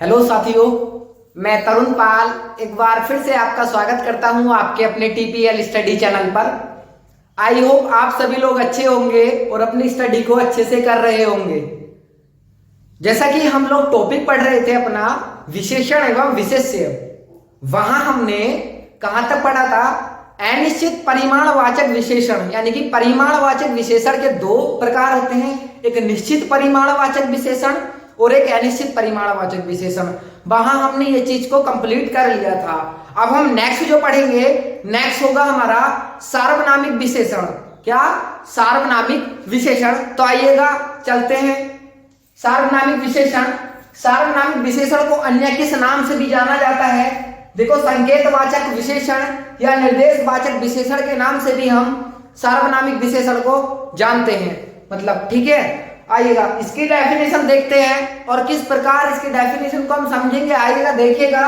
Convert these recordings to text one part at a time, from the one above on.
Hello साथियों, मैं तरुण पाल एक बार फिर से आपका स्वागत करता हूं आपके अपने टीपीएल स्टडी चैनल पर। आई होप आप सभी लोग अच्छे होंगे और अपनी स्टडी को अच्छे से कर रहे होंगे। जैसा कि हम लोग टॉपिक पढ़ रहे थे अपना विशेषण एवं विशेष्य, वहां हमने कहां तक पढ़ा था? अनिश्चित परिमाणवाचक विशेषण, यानी कि परिमाणवाचक विशेषण के दो प्रकार होते हैं, एक निश्चित परिमाणवाचक विशेषण और एक अनिश्चित परिमाणवाचक विशेषण। वहां हमने ये चीज को कंप्लीट कर लिया था। अब हम नेक्स्ट जो पढ़ेंगे, नेक्स्ट होगा हमारा सार्वनामिक विशेषण। क्या? सार्वनामिक विशेषण। तो आइएगा चलते हैं। सार्वनामिक विशेषण, सार्वनामिक विशेषण को अन्य किस नाम से भी जाना जाता है? देखो, संकेतवाचक विशेषण या निर्देशवाचक विशेषण के नाम से भी हम सार्वनामिक विशेषण को जानते हैं। मतलब ठीक है, आइएगा इसकी डेफिनेशन देखते हैं और किस प्रकार इसकी डेफिनेशन को हम समझेंगे। आइएगा देखिएगा,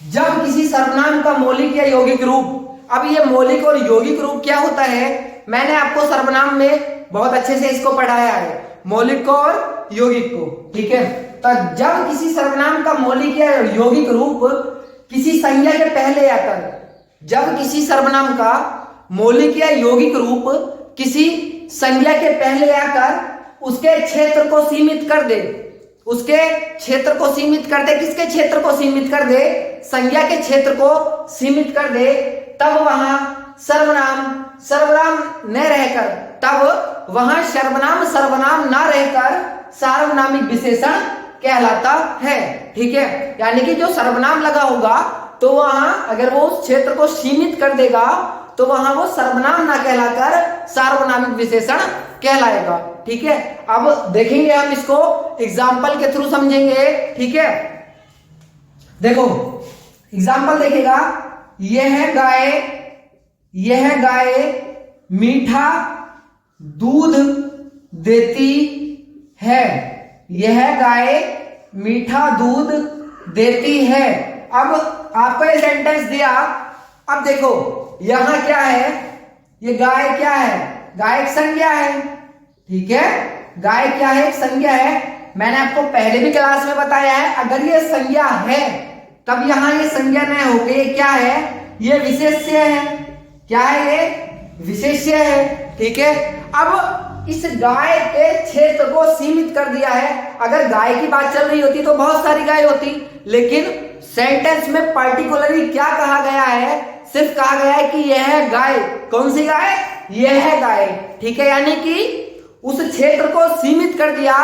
जब किसी सर्वनाम का मौलिक या यौगिक रूप, अब ये मौलिक और यौगिक रूप क्या होता है, मैंने आपको सर्वनाम में बहुत अच्छे से इसको पढ़ाया है, मौलिक को और यौगिक को। ठीक है, तो जब किसी सर्वनाम का मौलिक या यौगिक रूप किसी संज्ञा के पहले आकर, जब किसी सर्वनाम का मौलिक या यौगिक रूप किसी संज्ञा के पहले आकर उसके क्षेत्र को सीमित कर दे, उसके क्षेत्र को सीमित कर दे, किसके क्षेत्र को सीमित कर दे? संज्ञा के क्षेत्र को सीमित कर दे, तब वहां सर्वनाम न रहकर, तब वहां सर्वनाम न रहकर सार्वनामिक विशेषण कहलाता है। ठीक है, यानी कि जो सर्वनाम लगा होगा तो वहां अगर वो उस क्षेत्र को सीमित कर देगा तो वहां वो सर्वनाम ना कहलाकर सार्वनामिक विशेषण कहलाएगा। ठीक है, अब देखेंगे हम इसको एग्जाम्पल के थ्रू समझेंगे। ठीक है, देखो एग्जाम्पल देखिएगा, यह गाय मीठा दूध देती है। यह गाय मीठा दूध देती है। अब आपको ये सेंटेंस दिया, अब देखो यहां क्या है, ये गाय क्या है? गाय एक संज्ञा है। ठीक है, गाय क्या है? एक संज्ञा है। मैंने आपको पहले भी क्लास में बताया है, अगर ये संज्ञा है तब यहां ये संज्ञा न होके ये क्या है? ये विशेष्य है। क्या है? ये विशेष्य है। ठीक है, अब इस गाय के क्षेत्र को सीमित कर दिया है। अगर गाय की बात चल रही होती तो बहुत सारी गाय होती, लेकिन सेंटेंस में पर्टिकुलरली क्या कहा गया है? सिर्फ कहा गया है कि यह गाय, कौन सी गाय? यह गाय। ठीक है, यानी कि उस क्षेत्र को सीमित कर दिया,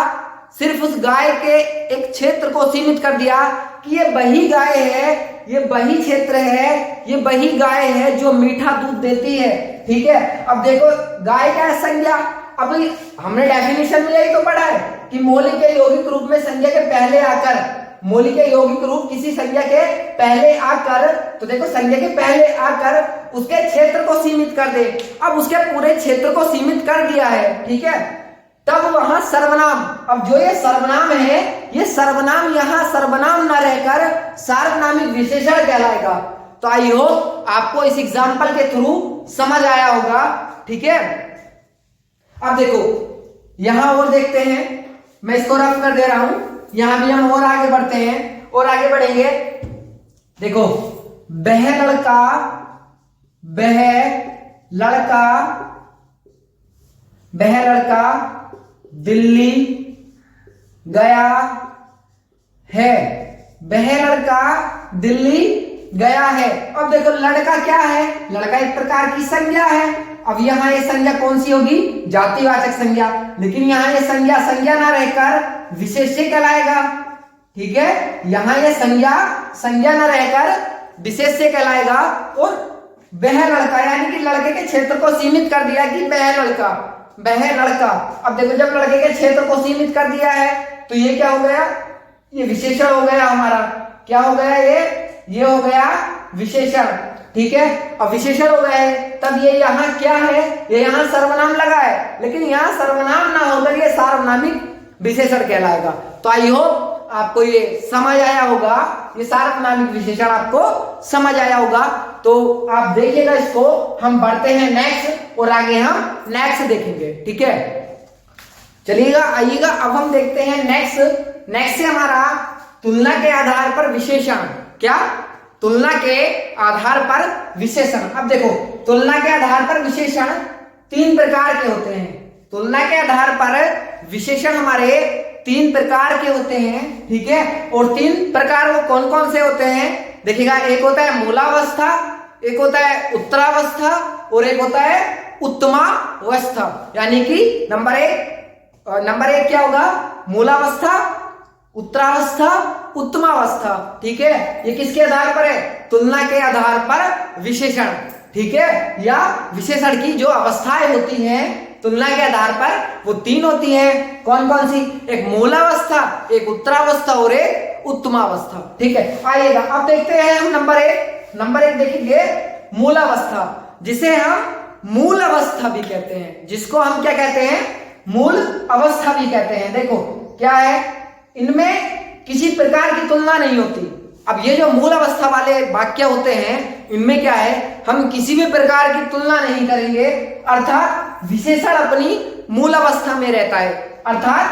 सिर्फ उस गाय के एक क्षेत्र को सीमित कर दिया कि ये वही गाय है, ये वही क्षेत्र है, ये वही गाय है जो मीठा दूध देती है। ठीक है, अब देखो गाय क्या है? संज्ञा। अब हमने डेफिनेशन में यही तो पढ़ा है कि मौलिक या यौगिक रूप में संज्ञा के पहले आकर, मौलिक या यौगिक रूप किसी संज्ञा के पहले आकर, तो देखो संज्ञा के पहले आकर उसके क्षेत्र को सीमित कर दे। अब उसके पूरे क्षेत्र को सीमित कर दिया है। ठीक है, तब वहां सर्वनाम, अब जो ये सर्वनाम है, ये सर्वनाम यहां सर्वनाम ना रहकर सार्वनामिक विशेषण कहलाएगा। तो आई होप आपको इस एग्जाम्पल के थ्रू समझ आया होगा। ठीक है, अब देखो यहां और देखते हैं, मैं इसको रफ कर दे रहा हूं, यहां भी हम और आगे बढ़ते हैं और आगे बढ़ेंगे। देखो, वह लड़का दिल्ली गया है। वह लड़का दिल्ली गया है। अब देखो लड़का क्या है? लड़का एक प्रकार की संज्ञा है। अब यहाँ ये संज्ञा कौन सी होगी? जातिवाचक संज्ञा। लेकिन यहाँ ये संज्ञा ना रहकर विशेष्य कहलाएगा। ठीक है, यहाँ ये संज्ञा ना रहकर विशेष्य कहलाएगा। और वह लड़का, यानी कि लड़के के क्षेत्र को सीमित कर दिया कि वह लड़का। अब देखो जब लड़के के क्षेत्र को सीमित कर दिया है तो ये क्या हो गया? ये विशेषण हो गया हमारा। क्या हो गया? ये हो गया विशेषण। ठीक है, अब विशेषण हो गया है, तब ये यहाँ क्या है? ये यहाँ सर्वनाम लगा है, लेकिन यहाँ सर्वनाम ना होकर ये सार्वनामिक विशेषण कहलाएगा। तो आई होप आपको ये समझ आया होगा, ये सार्वनामिक विशेषण आपको समझ आया होगा। तो आप देखिएगा इसको, हम बढ़ते हैं नेक्स्ट और आगे हम नेक्स्ट देखेंगे। ठीक है, चलिएगा आइएगा, अब हम देखते हैं नेक्स्ट से हमारा तुलना के आधार पर विशेषण। क्या? तुलना के आधार पर विशेषण। अब देखो, तुलना के आधार पर विशेषण 3 प्रकार के होते हैं। तुलना के आधार पर विशेषण हमारे 3 प्रकार के होते हैं, ठीक है। और 3 प्रकार वो कौन कौन से होते हैं देखिएगा। एक होता है मूलावस्था, एक होता है उत्तरावस्था और एक होता है उत्तमावस्था। यानी कि नंबर एक क्या होगा? मूलावस्था, उत्तरावस्था, उत्तमावस्था, ठीक है। ये किसके आधार पर है? तुलना के आधार पर विशेषण, ठीक है। या विशेषण की जो अवस्थाएं होती हैं तुलना के आधार पर वो 3 होती हैं। कौन कौन सी? एक मूलावस्था, एक उत्तरावस्था और एक उत्तमावस्था, ठीक है। आइएगा अब देखते हैं हम नंबर एक देखेंगे मूलावस्था, जिसे हम मूल अवस्था भी कहते हैं, जिसको हम क्या कहते हैं? मूल अवस्था भी कहते हैं। देखो क्या है, इनमें किसी प्रकार की तुलना नहीं होती। अब ये जो मूल अवस्था वाले वाक्य होते हैं इनमें क्या है, हम किसी भी प्रकार की तुलना नहीं करेंगे, अर्थात विशेषण अपनी मूल अवस्था में रहता है, अर्थात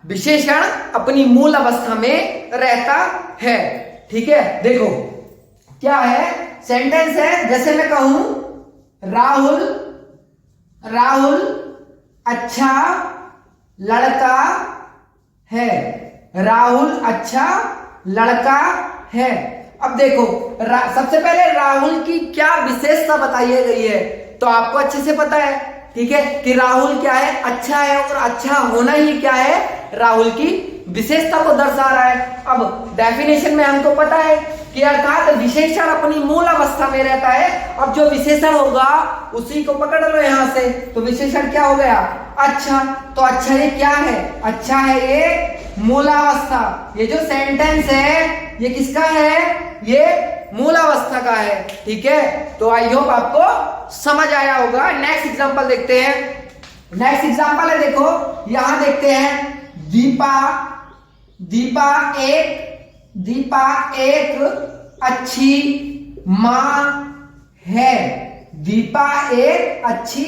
विशेषण अपनी मूल अवस्था में रहता है, ठीक है। देखो क्या है, सेंटेंस है, जैसे मैं कहूं राहुल अच्छा लड़का है। राहुल अच्छा लड़का है। अब देखो सबसे पहले राहुल की क्या विशेषता बताई गई है तो आपको अच्छे से पता है, ठीक है, कि राहुल क्या है? अच्छा है। और अच्छा होना ही क्या है? राहुल की विशेषता को दर्शा रहा है। अब डेफिनेशन में हमको पता है कि अर्थात विशेषण अपनी मूल अवस्था में रहता है। अब जो विशेषण होगा उसी को पकड़ लो यहां से, तो विशेषण क्या हो गया? अच्छा। तो अच्छा ये क्या है? अच्छा है ये मूलावस्था। ये जो सेंटेंस है ये किसका है? ये मूलावस्था का है, ठीक है। तो आई होप आपको समझ आया होगा। नेक्स्ट एग्जांपल देखते हैं। नेक्स्ट एग्जांपल है, देखो यहां देखते हैं, दीपा एक अच्छी माँ है। दीपा एक अच्छी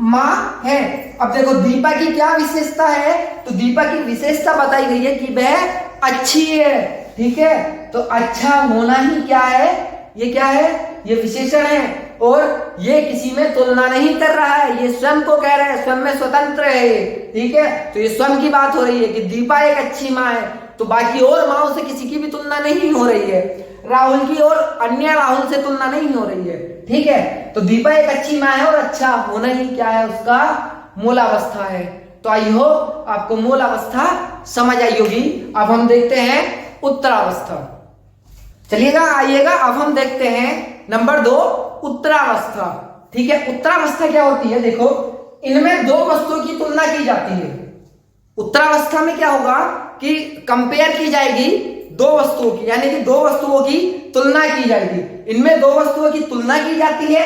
माँ है। अब देखो दीपा की क्या विशेषता है, तो दीपा की विशेषता बताई गई है कि वह अच्छी है, ठीक है। तो अच्छा होना ही क्या है? ये क्या है? ये विशेषण है। और ये किसी में तुलना नहीं कर रहा है, ये स्वयं को कह रहा है, स्वयं में स्वतंत्र है ये, ठीक है। तो ये स्वयं की बात हो रही है कि दीपा एक अच्छी माँ है, तो बाकी और माँओं से किसी की भी तुलना नहीं हो रही है। राहुल की और अन्य राहुल से तुलना नहीं हो रही है, ठीक है। तो दीपा एक अच्छी माँ है और अच्छा होना ही क्या है? उसका मूलावस्था है। तो आई होप आपको मूलावस्था समझ आई होगी। अब हम देखते हैं उत्तरावस्था। चलिएगा आइएगा, अब हम देखते हैं नंबर 2 उत्तरावस्था, ठीक है। उत्तरावस्था क्या होती है? देखो इनमें 2 वस्तुओं की तुलना की जाती है। उत्तरावस्था में क्या होगा कि कंपेयर की जाएगी 2 वस्तुओं की, यानी कि 2 वस्तुओं की तुलना की जाएगी। इनमें 2 वस्तुओं की तुलना की जाती है,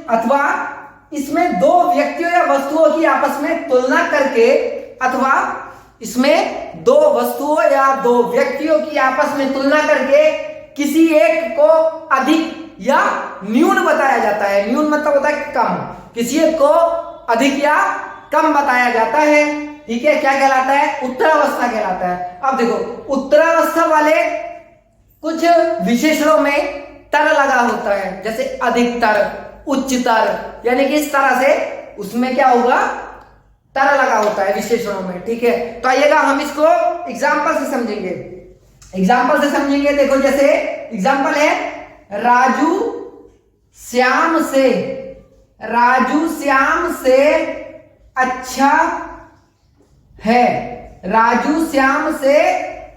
अथवा इसमें 2 व्यक्तियों या वस्तुओं की आपस में तुलना करके, अथवा इसमें 2 वस्तुओं या 2 व्यक्तियों की आपस में तुलना करके किसी एक को अधिक या न्यून बताया जाता है। न्यून मतलब होता है कम, किसी एक को अधिक या कम बताया जाता है, ठीक है। क्या कहलाता है? उत्तरावस्था कहलाता है। अब देखो उत्तरावस्था वाले कुछ विशेषणों में तर लगा होता है, जैसे अधिकतर, उच्चतर, यानी कि इस तरह से उसमें क्या होगा? तर लगा होता है विशेषणों में, ठीक है। तो आइएगा हम इसको एग्जाम्पल से समझेंगे। देखो जैसे एग्जाम्पल है, राजू श्याम से अच्छा है। राजू श्याम से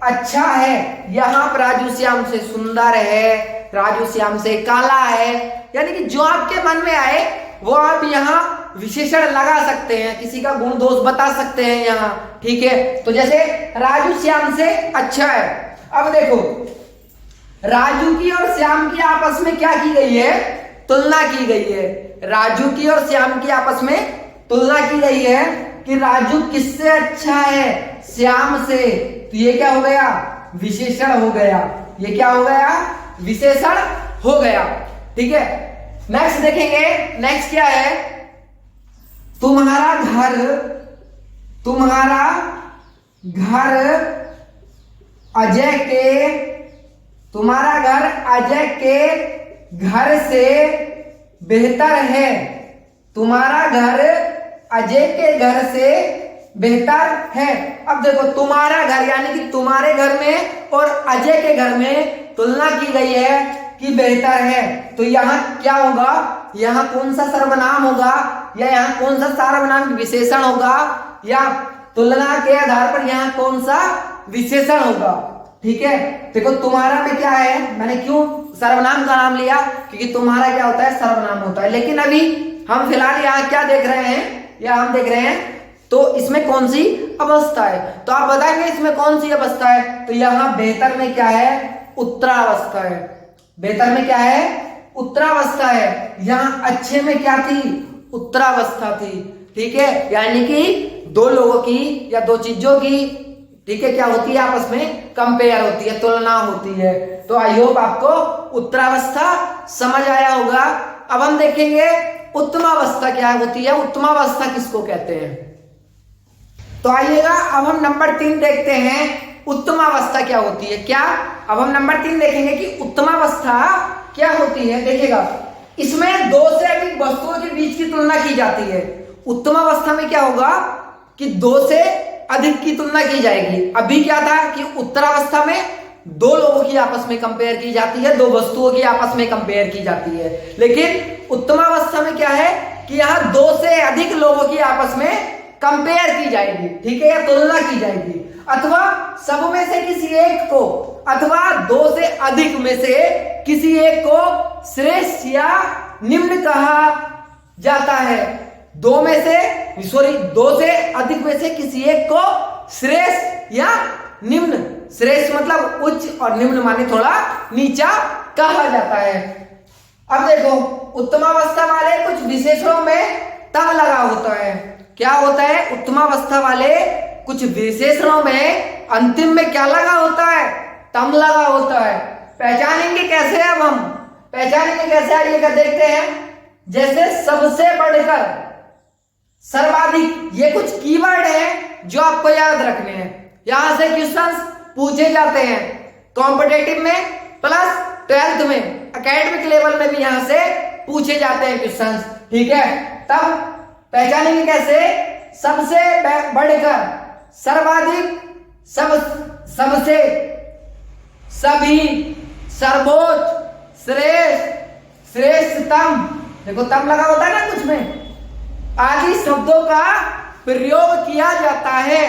अच्छा है। यहां पर राजू श्याम से सुंदर है, राजू श्याम से काला है, यानी कि जो आपके मन में आए वो आप यहाँ विशेषण लगा सकते हैं, किसी का गुण दोष बता सकते हैं यहाँ, ठीक है। तो जैसे राजू श्याम से अच्छा है। अब देखो राजू की और श्याम की आपस में क्या की गई है? तुलना की गई है। राजू की और श्याम की आपस में तुलना की गई है कि राजू किससे अच्छा है? श्याम से। तो ये क्या हो गया? विशेषण हो गया। ये क्या हो गया? विशेषण हो गया, ठीक है। नेक्स्ट देखेंगे। नेक्स्ट क्या है? तुम्हारा घर अजय के, तुम्हारा घर अजय के घर से बेहतर है। तुम्हारा घर अजय के घर से बेहतर है। अब देखो तुम्हारा घर यानी कि तुम्हारे घर में और अजय के घर में तुलना की गई है कि बेहतर है, तो यहाँ क्या होगा, यहाँ कौन सा सर्वनाम होगा या यहाँ कौन सा सर्वनाम विशेषण होगा या तुलना के आधार पर यहाँ कौन सा विशेषण होगा। ठीक है, देखो तुम्हारा में क्या है, मैंने क्यों सर्वनाम का नाम लिया, क्योंकि तुम्हारा क्या होता है, सर्वनाम होता है। लेकिन अभी हम फिलहाल यहाँ क्या देख रहे हैं, या हम देख रहे हैं तो इसमें कौन सी अवस्था है, तो आप बताएंगे इसमें कौन सी अवस्था है। तो यहाँ बेहतर में क्या है, उत्तरावस्था है। बेहतर में क्या है, उत्तरावस्था है। यहाँ अच्छे में क्या थी, उत्तरावस्था थी। ठीक है, यानी कि दो लोगों की या दो चीजों की, ठीक है, क्या होती है, आपस में कंपेयर होती है, तुलना होती है। तो आई होप आपको उत्तरावस्था समझ आया होगा। अब हम देखेंगे उत्तमावस्था क्या होती है, उत्तमावस्था किसको कहते हैं। तो आइएगा अब हम नंबर 3 देखते हैं, उत्तमावस्था क्या होती है। क्या, अब हम नंबर 3 देखेंगे कि उत्तमावस्था क्या होती है। देखिएगा, इसमें दो से अधिक वस्तुओं के बीच की तुलना की जाती है। उत्तमावस्था में क्या होगा कि दो से अधिक की तुलना की जाएगी। अभी क्या था कि उत्तरावस्था में दो लोगों की आपस में कंपेयर की जाती है, दो वस्तुओं की आपस में कंपेयर की जाती है। लेकिन उत्तमावस्था में क्या है कि यहाँ दो से अधिक लोगों की आपस में कंपेयर की जाएगी, ठीक है, या तुलना की जाएगी, अथवा सब में से किसी एक को, अथवा दो से अधिक में से किसी एक को श्रेष्ठ या निम्न कहा जाता है। दो से अधिक में से किसी एक को श्रेष्ठ या निम्न, श्रेष्ठ मतलब उच्च और निम्न माने थोड़ा नीचा कहा जाता है। अब देखो उत्तमावस्था वाले कुछ विशेषणों में तम लगा होता है। क्या होता है, उत्तमावस्था वाले कुछ विशेषणों में अंतिम में क्या लगा होता है, तम लगा होता है। पहचानेंगे कैसे, अब हम पहचानेंगे कैसे आइएगा देखते हैं। जैसे सबसे बढ़कर, सर्वाधिक, ये कुछ कीवर्ड है जो आपको याद रखने हैं। यहां से क्वेश्चंस पूछे जाते हैं कॉम्पिटेटिव में प्लस 12th में, एकेडमिक लेवल में भी यहां से पूछे जाते हैं क्वेश्चंस। ठीक है, तब पहचानेंगे कैसे, सबसे बढ़कर, सर्वाधिक, सबसे, सभी, सर्वोच्च, श्रेष्ठ, श्रेष्ठतम, देखो तम लगा होता है ना कुछ में, आदि शब्दों का प्रयोग किया जाता है।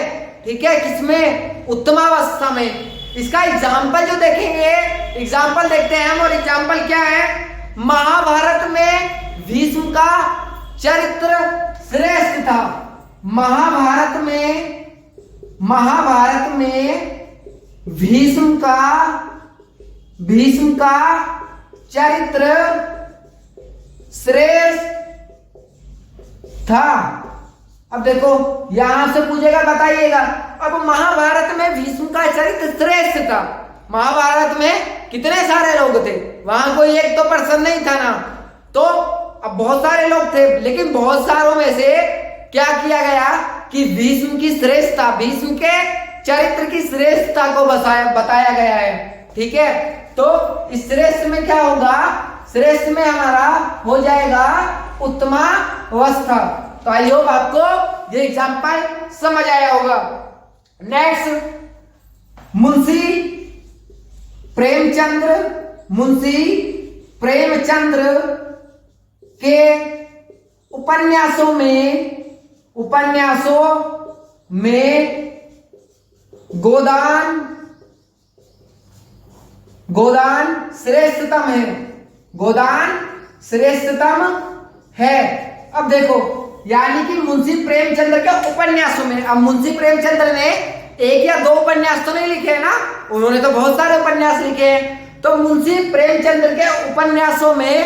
ठीक है, किसमें, उत्तमावस्था में। इसका एग्जाम्पल जो देखेंगे, एग्जाम्पल देखते हैं हम, और एग्जाम्पल क्या है, महाभारत में भीष्म का चरित्र श्रेष्ठ था। महाभारत में भीष्म का चरित्र श्रेष्ठ था। अब देखो यहां से पूछेगा, बताइएगा, अब महाभारत में भीष्म का चरित्र श्रेष्ठ था। महाभारत में कितने सारे लोग थे, वहां कोई एक तो पर्सन नहीं था ना, तो अब बहुत सारे लोग थे, लेकिन बहुत सारों में से क्या किया गया कि भीष्म की श्रेष्ठता, भीष्म के चरित्र की श्रेष्ठता को बताया गया है। ठीक है, तो इस श्रेष्ठ में क्या होगा, श्रेष्ठ में हमारा हो जाएगा उत्तमावस्था। तो आई होप आपको ये एग्जाम्पल समझ आया होगा। नेक्स्ट, मुंशी प्रेमचंद्र के उपन्यासों में गोदान श्रेष्ठतम है। अब देखो, यानी कि मुंशी प्रेमचंद्र के उपन्यासों में, अब मुंशी प्रेमचंद्र ने एक या दो उपन्यास तो नहीं लिखे हैं ना, उन्होंने तो बहुत सारे उपन्यास लिखे हैं। तो मुंशी प्रेमचंद्र के उपन्यासों में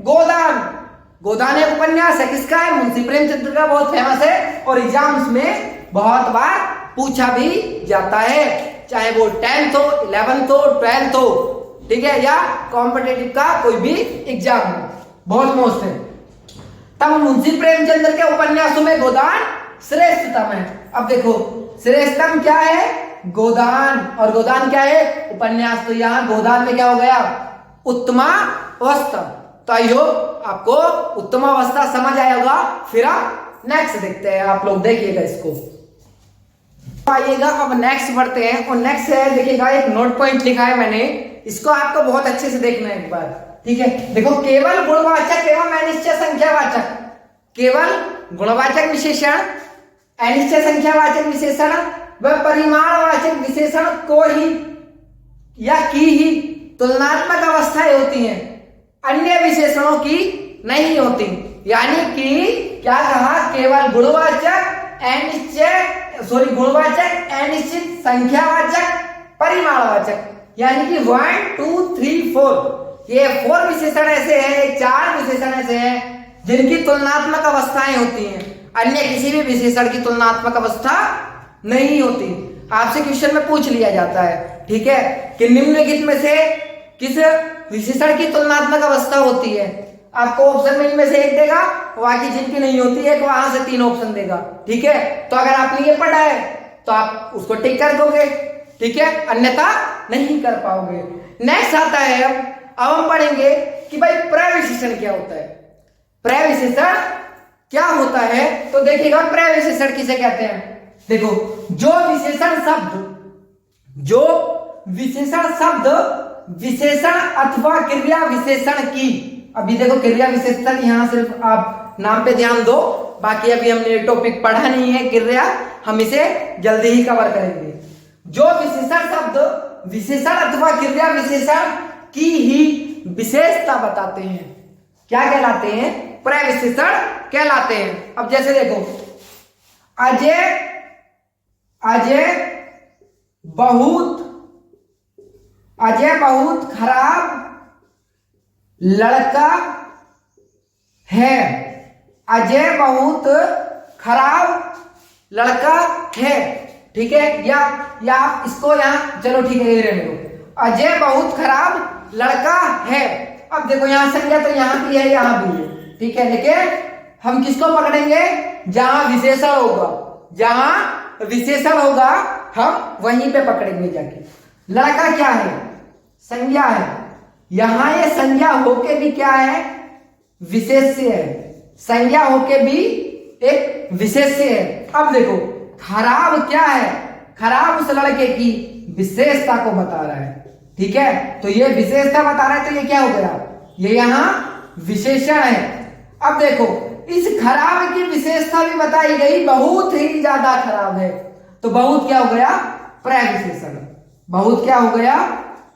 गोदान एक उपन्यास है, किसका है, मुंशी प्रेमचंद्र का, बहुत फेमस है और एग्जाम्स में बहुत बार पूछा भी जाता है, चाहे वो 10th हो, 11th हो, 12th हो, ठीक है, या कॉम्पिटेटिव का कोई भी एग्जाम हो, बहुत मोस्ट है। तब मुंशी प्रेमचंद्र के उपन्यासों में गोदान श्रेष्ठतम है। अब देखो श्रेष्ठतम क्या है, गोदान, और गोदान क्या है? उपन्यास। तो यहाँ गोदान में क्या हो गया? उत्तमावस्था। तो आई होप आपको उत्तमावस्था समझ आया होगा। फिर आप नेक्स्ट देखते हैं, आप लोग देखिएगा इसको। आइएगा अब नेक्स्ट बढ़ते हैं, और नेक्स्ट है देखिएगा, एक नोट पॉइंट लिखा है मैंने, इसको आपको बहुत अच्छे से देखना है एक बार, ठीक है। देखो, केवल गुणवाचक एवं अनिश्चय संख्यावाचक, केवल गुणवाचक विशेषण, अनिश्चय संख्यावाचक विशेषण व परिमाणवाचक विशेषण को ही या की ही तुलनात्मक अवस्थाएं होती हैं, अन्य विशेषणों की नहीं होती। यानी कि क्या कहा? केवल गुणवाचक गुणवाचक, अनिश्चित, संख्यावाचक, परिमाणवाचक, यानी कि 1 2 3 4 ये 4 विशेषण ऐसे हैं, 4 विशेषण ऐसे हैं जिनकी तुलनात्मक अवस्थाएं होती हैं, अन्य किसी भी विशेषण की तुलनात्मक अवस्था नहीं होती। आपसे क्वेश्चन में पूछ लिया जाता है, ठीक है, कि निम्नलिखित में से किस विशेषण की तुलनात्मक अवस्था होती है? आपको ऑप्शन में इनमें से एक देगा, बाकी जिनकी नहीं होती है तो वहां से 3 ऑप्शन देगा, ठीक है। तो अगर आपने ये पढ़ा है तो आप उसको टिक कर दोगे, ठीक है, अन्यथा नहीं कर पाओगे। नेक्स्ट आता है, अब हम पढ़ेंगे कि भाई प्रविशेषण क्या होता है। प्रविशेषण क्या होता है? तो देखिएगा, प्रविशेषण किसे कहते हैं? देखो, जो विशेषण शब्द विशेषण अथवा क्रिया विशेषण की, अभी देखो क्रिया विशेषण यहां सिर्फ आप नाम पे ध्यान दो, बाकी अभी हमने टॉपिक पढ़ा नहीं है क्रिया, हम इसे जल्दी ही कवर करेंगे। जो विशेषण शब्द विशेषण अथवा क्रिया विशेषण की ही विशेषता बताते हैं, क्या कहलाते हैं? प्रविशेषण कहलाते हैं। अब जैसे देखो, अजय बहुत खराब लड़का है। अजय बहुत खराब लड़का है, ठीक है। या इसको यहां, चलो ठीक है, ये रहने दो। अजय बहुत खराब लड़का है। अब देखो, यहां संज्ञा तो यहां भी है, यहां भी है, ठीक है, लेकिन हम किसको पकड़ेंगे? जहां विशेषण होगा, जहां विशेषण होगा हम वहीं पे पकड़ेंगे जाके। लड़का क्या है? संज्ञा है। यहां ये संज्ञा होके भी क्या है? विशेष्य है। संज्ञा होके भी एक विशेष्य है। अब देखो, खराब क्या है? खराब उस लड़के की विशेषता को बता रहा है, ठीक है। तो ये विशेषता बता रहा है, तो ये क्या हो गया? ये यहां विशेषण है। अब देखो, इस खराब की विशेषता भी बताई गई, बहुत ही ज्यादा खराब है, तो बहुत क्या हो गया? प्रविशेषण। बहुत क्या हो गया?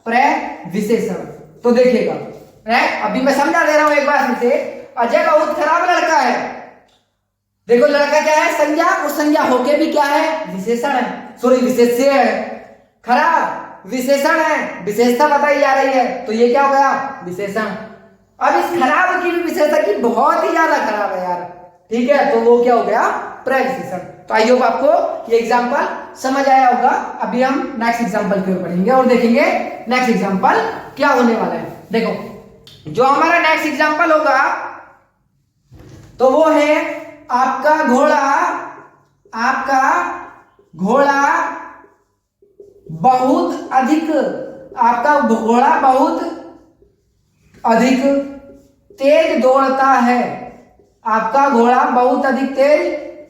प्रविशेषण। तो देखिएगा, अभी मैं समझा दे रहा हूं एक बार फिर से। अजय बहुत खराब लड़का है, देखो लड़का क्या है? संज्ञा, और संज्ञा होके भी क्या है? विशेषण है, सॉरी विशेष्य है। खराब विशेषण है, विशेषता बताई जा रही है, तो ये क्या हो गया? विशेषण। अब इस खराब की भी विशेषता की बहुत ही ज्यादा खराब है यार, ठीक है, तो वो क्या हो गया? प्रविशेषण। तो आई होप आपको ये एग्जांपल समझ आया होगा। अभी हम नेक्स्ट एग्जांपल की ओर बढ़ेंगे और देखेंगे नेक्स्ट एग्जांपल क्या होने वाला है। देखो, जो हमारा नेक्स्ट एग्जांपल होगा तो वो है आपका घोड़ा बहुत अधिक तेज दौड़ता है। आपका घोड़ा बहुत अधिक तेज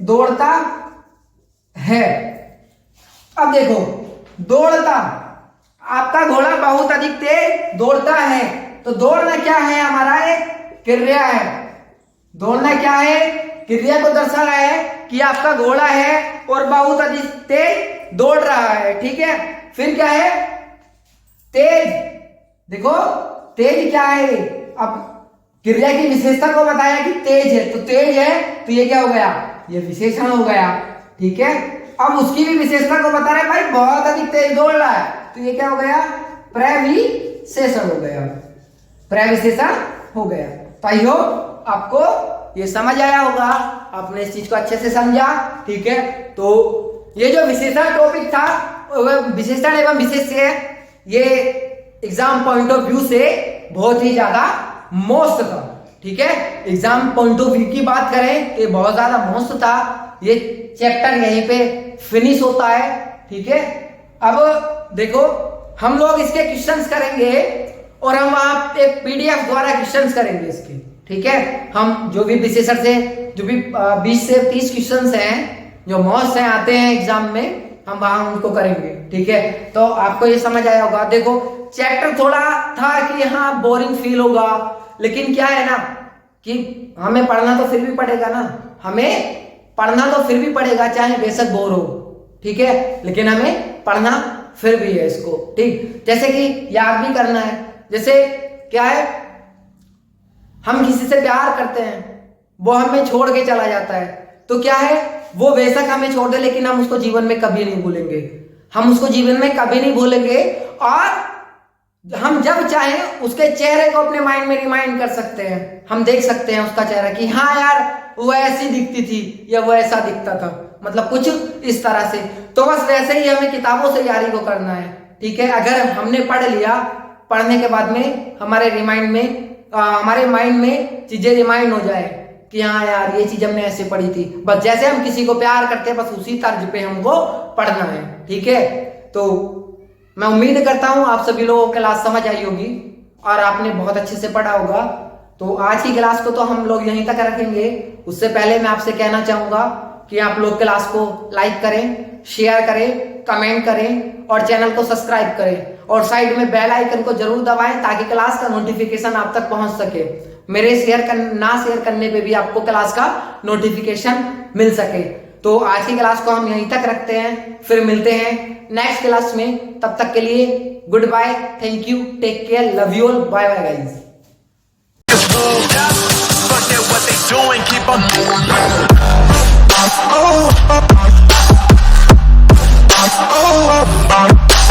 दौड़ता है। अब देखो, दौड़ता, आपका घोड़ा बहुत अधिक तेज दौड़ता है, तो दौड़ना क्या है? हमारा एक क्रिया है। दौड़ना क्या है? क्रिया को दर्शा रहा है कि आपका घोड़ा है और बहुत अधिक तेज दौड़ रहा है, ठीक है। फिर क्या है? तेज। देखो, तेज क्या है? अब क्रिया की विशेषता को बताया कि तेज है, तो तेज है, तो ये क्या हो गया? ये विशेषण हो गया, ठीक है। अब उसकी भी विशेषता को बता रहे भाई बहुत अधिक तेज दौड़ रहा है, तो ये क्या हो गया? प्रविशेषण हो गया, प्रविशेषण हो गया। तो आई होप आपको ये समझ आया होगा, आपने इस चीज को अच्छे से समझा, ठीक है। तो ये जो विशेषण टॉपिक था, विशेषण एवं विशेष्य, ये एग्जाम पॉइंट ऑफ व्यू से बहुत ही ज्यादा मोस्ट था, ठीक है। एग्जाम पॉइंट ऑफ व्यू की बात करें कि बहुत ज्यादा मोस्ट था। ये चैप्टर यहीं पे फिनिश होता है, ठीक है। अब देखो, हम लोग इसके क्वेश्चंस करेंगे और हम वहां एक पीडीएफ द्वारा क्वेश्चंस करेंगे इसके, ठीक है। हम जो भी विशेषण से जो भी 20 से 30 क्वेश्चंस हैं जो मोस्ट हैं आते हैं एग्जाम में, हम वहां उनको करेंगे, ठीक है। तो आपको ये समझ आया होगा। देखो चैप्टर थोड़ा था कि हाँ बोरिंग फील होगा, लेकिन क्या है ना कि हमें पढ़ना तो फिर भी पड़ेगा ना, हमें पढ़ना तो फिर भी पड़ेगा चाहे बेशक बोर हो, ठीक है, लेकिन हमें पढ़ना फिर भी है इसको, ठीक। जैसे कि याद भी करना है, जैसे क्या है, हम किसी से प्यार करते हैं, वो हमें छोड़ के चला जाता है, तो क्या है, वो बेशक हमें छोड़ दे लेकिन हम उसको जीवन में कभी नहीं भूलेंगे, हम उसको जीवन में कभी नहीं भूलेंगे। और हम जब चाहें उसके चेहरे को अपने माइंड में रिमाइंड कर सकते हैं, हम देख सकते हैं उसका चेहरा कि हाँ यार वो ऐसी दिखती थी या वो ऐसा दिखता था, मतलब कुछ इस तरह से। तो बस वैसे ही हमें किताबों से यारी को करना है, ठीक है। अगर हमने पढ़ लिया, पढ़ने के बाद में हमारे हमारे माइंड में चीजें रिमाइंड हो जाए कि हाँ यार ये चीज हमने ऐसे पढ़ी थी, बस जैसे हम किसी को प्यार करते हैं बस उसी तर्ज पे हमको पढ़ना है, ठीक है। तो मैं उम्मीद करता हूं आप सभी लोगों को क्लास समझ आई होगी और आपने बहुत अच्छे से पढ़ा होगा। तो आज की क्लास को तो हम लोग यहीं तक रखेंगे। उससे पहले मैं आपसे कहना चाहूंगा कि आप लोग क्लास को लाइक करें, शेयर करें, कमेंट करें और चैनल को सब्सक्राइब करें और साइड में बेल आइकन को जरूर दबाएं ताकि क्लास का नोटिफिकेशन आप तक पहुंच सके। मेरे शेयर करने पे भी आपको क्लास का नोटिफिकेशन मिल सके। तो आज की क्लास को हम यहीं तक रखते हैं, फिर मिलते हैं नेक्स्ट क्लास में। तब तक के लिए good bye, thank you, take care, love you all, bye bye guys.